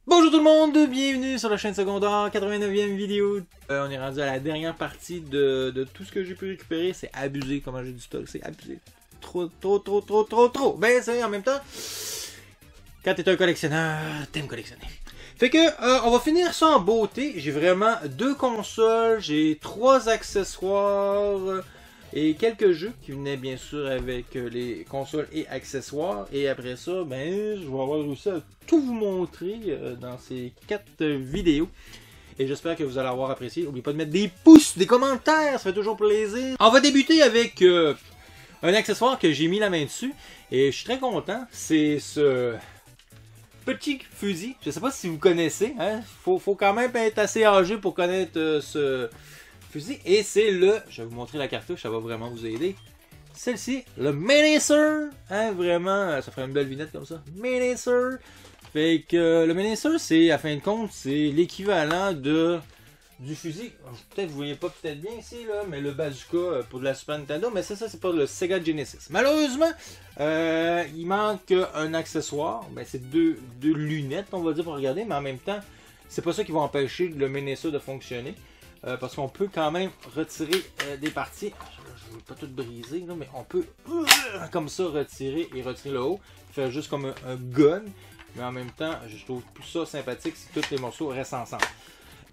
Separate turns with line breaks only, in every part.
Bonjour tout le monde, bienvenue sur la chaîne secondaire, 89e vidéo. On est rendu à la dernière partie de tout ce que j'ai pu récupérer. C'est abusé comment j'ai du stock, c'est abusé. Trop. Ben c'est en même temps, quand t'es un collectionneur, t'aimes collectionner. Fait que, on va finir ça en beauté. J'ai vraiment 2 consoles, j'ai 3 accessoires et quelques jeux qui venaient bien sûr avec les consoles et accessoires. Et après ça, ben, je vais avoir réussi à tout vous montrer dans ces 4 vidéos. Et j'espère que vous allez avoir apprécié. N'oubliez pas de mettre des pouces, des commentaires, ça fait toujours plaisir. On va débuter avec un accessoire que j'ai mis la main dessus. Et je suis très content. C'est ce petit fusil. Je sais pas si vous connaissez. Hein? Faut quand même être assez âgé pour connaître ce fusil. Et c'est le... Je vais vous montrer la cartouche, ça va vraiment vous aider. Celle-ci, le Menacer. Hein, vraiment, ça ferait une belle vignette comme ça. Menacer. Fait que le Menacer, c'est, à fin de compte, c'est l'équivalent du fusil. Peut-être vous voyez pas peut-être bien ici, là, mais le bazooka pour de la Super Nintendo. Mais ça c'est pas le Sega Genesis. Malheureusement, il manque un accessoire. Ben, c'est deux lunettes, on va dire, pour regarder. Mais en même temps, c'est pas ça qui va empêcher le Menacer de fonctionner. Parce qu'on peut quand même retirer des parties. Je ne veux pas tout briser, là, mais on peut comme ça retirer le haut. Faire juste comme un gun. Mais en même temps, je trouve tout ça sympathique si tous les morceaux restent ensemble.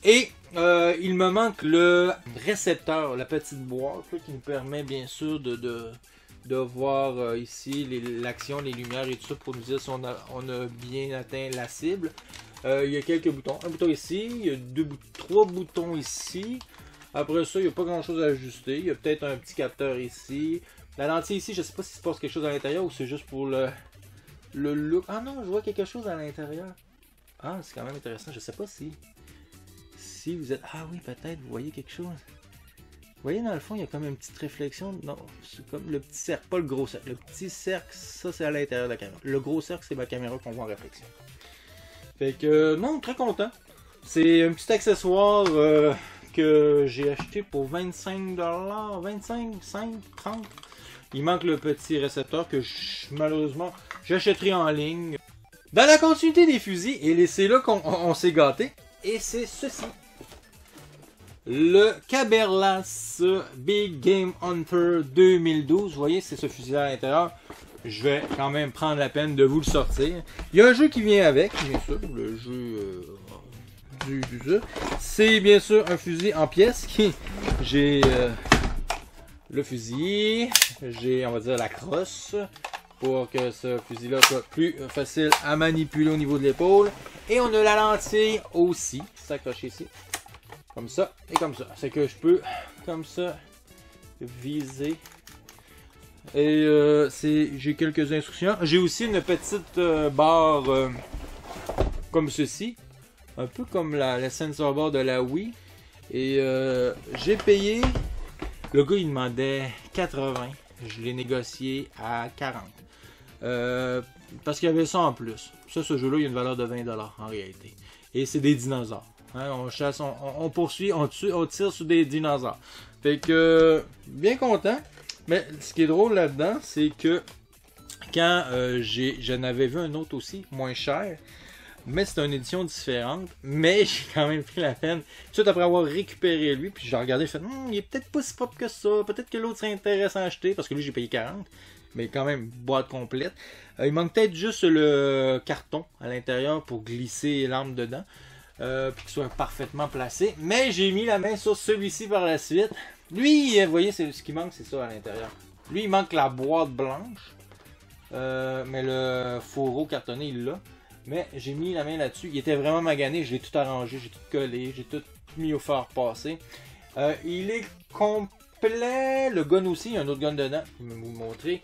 Et il me manque le récepteur, la petite boîte là, qui nous permet bien sûr de voir ici l'action, les lumières et tout ça pour nous dire si on a bien atteint la cible. Il y a quelques boutons. Un bouton ici, il y a 3 boutons ici. Après ça, il n'y a pas grand chose à ajuster. Il y a peut-être un petit capteur ici. La lentille ici, je ne sais pas si se passe quelque chose à l'intérieur ou c'est juste pour le look. Ah non, je vois quelque chose à l'intérieur. Ah, c'est quand même intéressant. Je sais pas si vous êtes... Ah oui, peut-être, vous voyez quelque chose. Vous voyez, dans le fond, il y a comme une petite réflexion. Non, c'est comme le petit cercle, pas le gros cercle. Le petit cercle, ça, c'est à l'intérieur de la caméra. Le gros cercle, c'est ma caméra qu'on voit en réflexion. Fait que, non, très content. C'est un petit accessoire que j'ai acheté pour 25$, 25, 5, 30$. Il manque le petit récepteur que malheureusement j'achèterai en ligne. Dans la continuité des fusils, et c'est là qu'on s'est gâté, et c'est ceci. Le Caberlas Big Game Hunter 2012. Vous voyez, c'est ce fusil à l'intérieur. Je vais quand même prendre la peine de vous le sortir. Il y a un jeu qui vient avec, bien sûr, le jeu du jeu. C'est bien sûr un fusil en pièces. J'ai le fusil, j'ai, on va dire, la crosse pour que ce fusil-là soit plus facile à manipuler au niveau de l'épaule. Et on a la lentille aussi, qui s'accroche ici, comme ça et comme ça. C'est que je peux, comme ça, viser. Et j'ai quelques instructions. J'ai aussi une petite barre comme ceci, un peu comme la sensor bar de la Wii. Et j'ai payé. Le gars il demandait 80, je l'ai négocié à 40. Parce qu'il y avait ça en plus. Ça, ce jeu-là, il y a une valeur de 20$ en réalité. Et c'est des dinosaures. Hein, on chasse, on poursuit, on tire sur des dinosaures. Fait que, bien content. Mais ce qui est drôle là-dedans, c'est que quand j'en avais vu un autre aussi, moins cher, mais c'est une édition différente, mais j'ai quand même pris la peine, tout après avoir récupéré lui, puis j'ai regardé, je me suis dit, il est peut-être pas si propre que ça, peut-être que l'autre serait intéressant à acheter, parce que lui j'ai payé 40, mais quand même, boîte complète. Il manque peut-être juste le carton à l'intérieur pour glisser l'arme dedans, pour qu'il soit parfaitement placé, mais j'ai mis la main sur celui-ci par la suite. Lui, vous voyez, ce qui manque, c'est ça à l'intérieur. Lui, il manque la boîte blanche, mais le fourreau cartonné, il l'a. Mais j'ai mis la main là-dessus. Il était vraiment magané. Je l'ai tout arrangé. J'ai tout collé. J'ai tout mis au fer passer. Il est complet. Le gun aussi. Il y a un autre gun dedans. Je vais vous le montrer.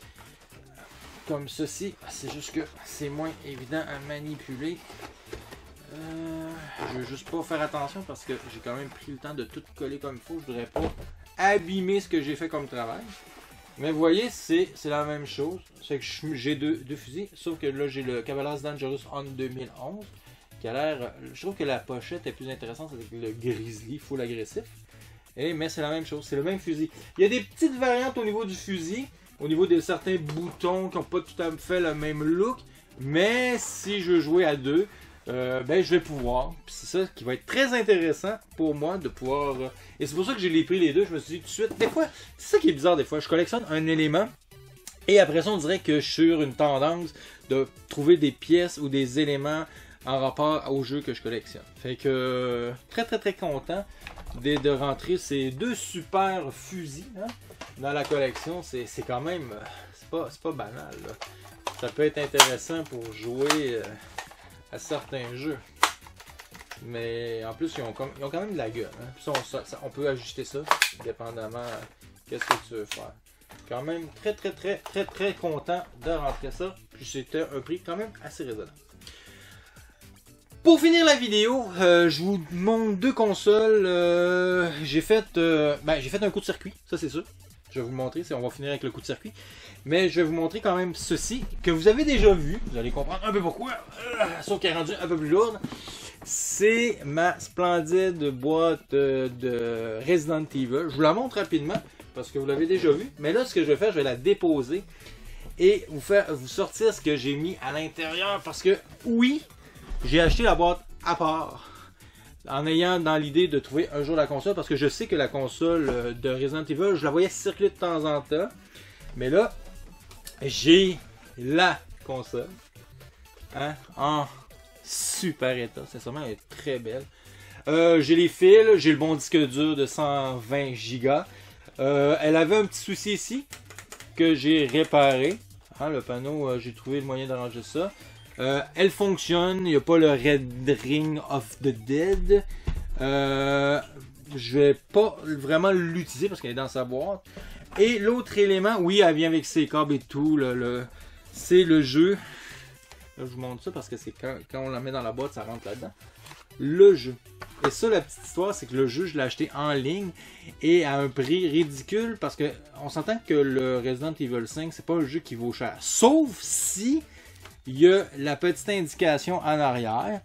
Comme ceci. C'est juste que c'est moins évident à manipuler. Je veux juste pas faire attention parce que j'ai quand même pris le temps de tout coller comme il faut. Je voudrais pas abîmer ce que j'ai fait comme travail. Mais vous voyez, c'est la même chose. C'est que j'ai deux fusils, sauf que là j'ai le Caberlas Dangerous Hunt 2011 qui a l'air. Je trouve que la pochette est plus intéressante avec le Grizzly full agressif. Mais c'est la même chose, c'est le même fusil. Il y a des petites variantes au niveau du fusil, au niveau de certains boutons qui n'ont pas tout à fait le même look. Mais si je veux jouer à deux, ben je vais pouvoir. Puis c'est ça qui va être très intéressant pour moi de pouvoir. Et c'est pour ça que j'ai pris les deux. Je me suis dit tout de suite. Des fois, c'est ça qui est bizarre des fois. Je collectionne un élément. Et après ça, on dirait que je suis sur une tendance de trouver des pièces ou des éléments en rapport au jeu que je collectionne. Fait que très content de rentrer ces deux super fusils hein, dans la collection. C'est quand même, c'est pas banal. Là. Ça peut être intéressant pour jouer à certains jeux. Mais en plus, ils ont quand même de la gueule. Hein. Puis on peut ajuster ça, dépendamment qu'est-ce que tu veux faire. Quand même très content de rentrer ça. Puis c'était un prix quand même assez raisonnable. Pour finir la vidéo, je vous montre deux consoles. J'ai fait un coup de circuit, ça c'est sûr. Je vais vous le montrer, on va finir avec le coup de circuit. Mais je vais vous montrer quand même ceci, que vous avez déjà vu. Vous allez comprendre un peu pourquoi. Sauf qu'elle est rendue un peu plus lourde. C'est ma splendide boîte de Resident Evil. Je vous la montre rapidement, parce que vous l'avez déjà vu. Mais là, ce que je vais faire, je vais la déposer. Et vous sortir ce que j'ai mis à l'intérieur. Parce que, oui, j'ai acheté la boîte à part. En ayant dans l'idée de trouver un jour la console. Parce que je sais que la console de Resident Evil, je la voyais circuler de temps en temps. Mais là, j'ai la console. Hein, en super état. C'est sûrement elle est très belle. J'ai les fils. J'ai le bon disque dur de 120 Go. Elle avait un petit souci ici. Que j'ai réparé. Hein, le panneau, j'ai trouvé le moyen d'arranger ça. Elle fonctionne, il n'y a pas le Red Ring of the Dead. Je vais pas vraiment l'utiliser parce qu'elle est dans sa boîte. Et l'autre élément, oui, elle vient avec ses câbles et tout. C'est le jeu. Là, je vous montre ça parce que c'est quand on la met dans la boîte, ça rentre là-dedans. Le jeu. Et ça, la petite histoire, c'est que le jeu, je l'ai acheté en ligne et à un prix ridicule parce que on s'entend que le Resident Evil 5, c'est pas un jeu qui vaut cher. Sauf si il y a la petite indication en arrière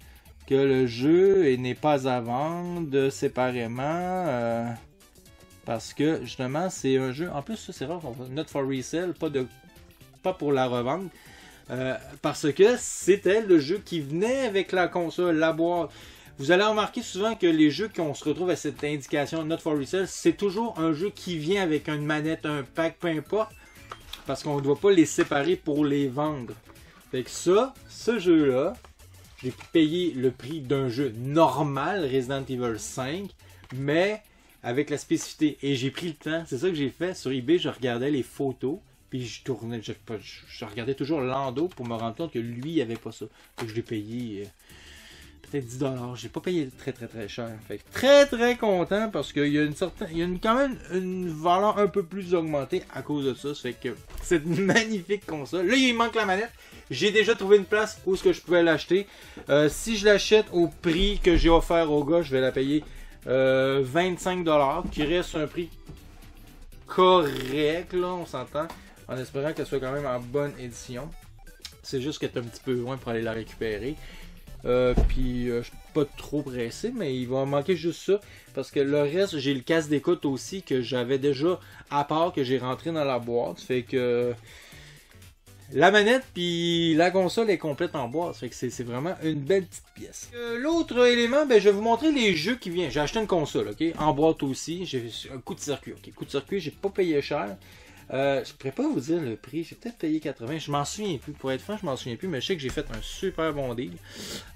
que le jeu n'est pas à vendre séparément parce que justement c'est un jeu, en plus ça c'est rare, not for resale, pas pour la revendre parce que c'était le jeu qui venait avec la console, la boîte. Vous allez remarquer souvent que les jeux qu'on se retrouve à cette indication not for resale, c'est toujours un jeu qui vient avec une manette, un pack, peu importe, parce qu'on ne doit pas les séparer pour les vendre. Fait que ce jeu-là, j'ai payé le prix d'un jeu normal, Resident Evil 5, mais avec la spécificité. Et j'ai pris le temps, c'est ça que j'ai fait. Sur eBay, je regardais les photos, puis je tournais, je regardais toujours Lando pour me rendre compte que lui, il n'y avait pas ça. Donc je l'ai payé peut-être 10$. J'ai pas payé très cher. Fait que très content parce qu'il y a quand même une valeur un peu plus augmentée à cause de ça. Ça fait que cette magnifique console. Là, il manque la manette. J'ai déjà trouvé une place où je pouvais l'acheter. Si je l'achète au prix que j'ai offert au gars, je vais la payer 25$, qui reste un prix correct, là, on s'entend, en espérant qu'elle soit quand même en bonne édition. C'est juste qu'elle est un petit peu loin pour aller la récupérer. Puis je suis pas trop pressé, mais il va manquer juste ça. Parce que le reste, j'ai le casque d'écoute aussi que j'avais déjà à part, que j'ai rentré dans la boîte. Fait que la manette puis la console est complète en boîte. Fait que c'est vraiment une belle petite pièce. L'autre élément, ben, je vais vous montrer les jeux qui viennent. J'ai acheté une console, ok, en boîte aussi. J'ai un coup de circuit. Ok, coup de circuit, j'ai pas payé cher. Je pourrais pas vous dire le prix, j'ai peut-être payé 80, je m'en souviens plus, pour être franc je m'en souviens plus, mais je sais que j'ai fait un super bon deal.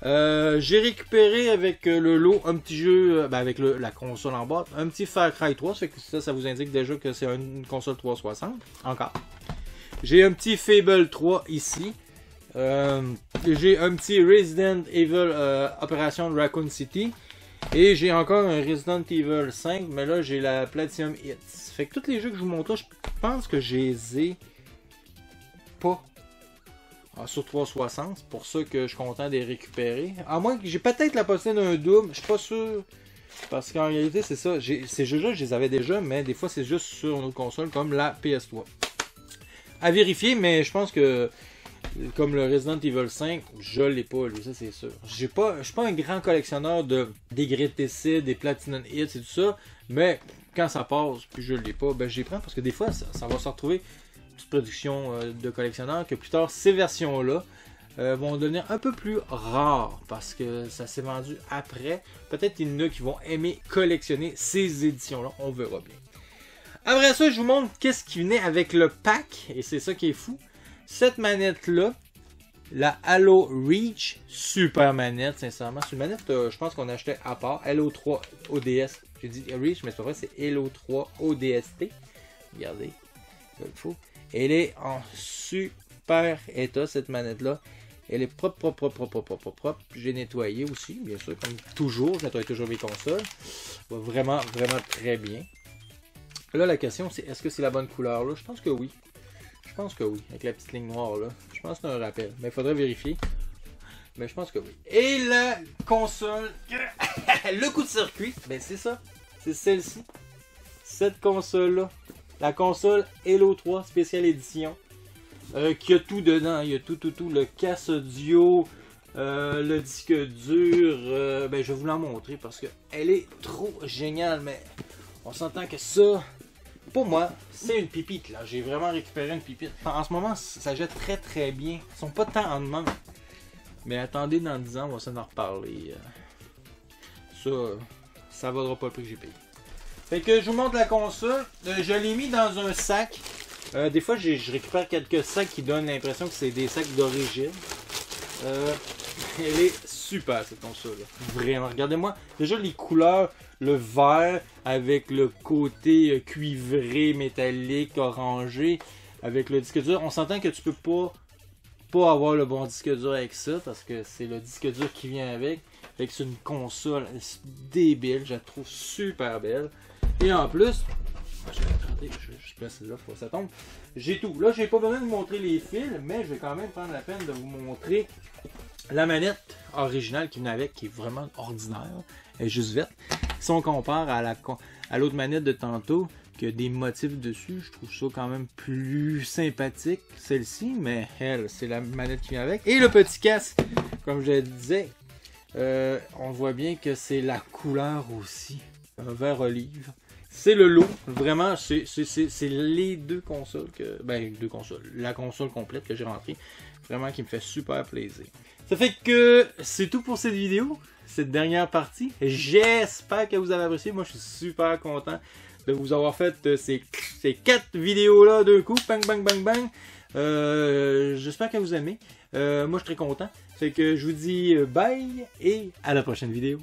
J'ai récupéré avec le lot un petit jeu, avec la console en boîte, un petit Far Cry 3, ça vous indique déjà que c'est une console 360, encore. J'ai un petit Fable 3 ici, j'ai un petit Resident Evil Operation Raccoon City, et j'ai encore un Resident Evil 5, mais là j'ai la Platinum Hits. Fait que tous les jeux que je vous montre là, je pense que je les ai pas sur 360. C'est pour ça que je suis content de les récupérer. À moins que j'ai peut-être la possibilité d'un double, je suis pas sûr. Parce qu'en réalité, c'est ça. Ces jeux-là, je les avais déjà, mais des fois, c'est juste sur une autre console comme la PS3. À vérifier, mais je pense que comme le Resident Evil 5, je l'ai pas, lui, ça c'est sûr. Je suis pas un grand collectionneur des Greatest, des Platinum Hits et tout ça, mais quand ça passe, puis je l'ai pas, ben je les prends parce que des fois, ça va se retrouver une petite production de collectionneurs que plus tard, ces versions-là, vont devenir un peu plus rares parce que ça s'est vendu après. Peut-être qu'il y en a qui vont aimer collectionner ces éditions-là, on verra bien. Après ça, je vous montre qu'est-ce qui venait avec le pack, et c'est ça qui est fou. Cette manette-là, la Halo Reach, super manette, sincèrement. C'est une manette, je pense qu'on achetait à part, Halo 3 ODS. J'ai dit Reach, mais c'est pas vrai, c'est Halo 3 ODST. Regardez, il faut. Elle est en super état, cette manette-là. Elle est propre. J'ai nettoyé aussi, bien sûr, comme toujours. Je nettoie toujours mes consoles. Vraiment très bien. Là, la question, c'est est-ce que c'est la bonne couleur, là? Je pense que oui. Je pense que oui, avec la petite ligne noire, là. Je pense que c'est un rappel, mais il faudrait vérifier. Mais je pense que oui. Et la console, le coup de circuit, ben c'est ça. C'est celle-ci. Cette console-là. La console Halo 3 Special Edition. Qui a tout dedans. Il y a tout. Le casse audio, le disque dur. Ben, je vais vous la montrer parce qu'elle est trop géniale. Mais on s'entend que ça, pour moi, c'est une pipite. Là, j'ai vraiment récupéré une pipite. En ce moment, ça jette très bien. Ils sont pas tant en demande. Mais attendez, dans 10 ans, on va s'en reparler. Ça vaudra pas le prix que j'ai payé. Fait que je vous montre la console. Je l'ai mis dans un sac. Des fois, je récupère quelques sacs qui donnent l'impression que c'est des sacs d'origine. Elle est super, cette console-là. Vraiment, regardez-moi. Déjà, les couleurs, le vert avec le côté cuivré, métallique, orangé, avec le disque dur. On s'entend que tu peux pas avoir le bon disque dur avec ça, parce que c'est le disque dur qui vient avec. Fait que c'est une console débile, je la trouve super belle. Et en plus, attendez, je place là, faut que ça tombe. J'ai tout. Là, j'ai pas besoin de vous montrer les fils, mais je vais quand même prendre la peine de vous montrer la manette originale qui venait avec, qui est vraiment ordinaire. Elle est juste verte. Si on compare à l'autre manette de tantôt, qui a des motifs dessus, je trouve ça quand même plus sympathique, celle-ci, mais elle, c'est la manette qui vient avec. Et le petit casque, comme je le disais, on voit bien que c'est la couleur aussi, un vert olive. C'est le lot, vraiment, c'est les deux consoles la console complète que j'ai rentrée, vraiment qui me fait super plaisir. Ça fait que c'est tout pour cette vidéo, cette dernière partie. J'espère que vous avez apprécié, moi je suis super content de vous avoir fait ces 4 vidéos là d'un coup, bang. J'espère que vous aimez, moi je suis très content. Fait que je vous dis bye et à la prochaine vidéo.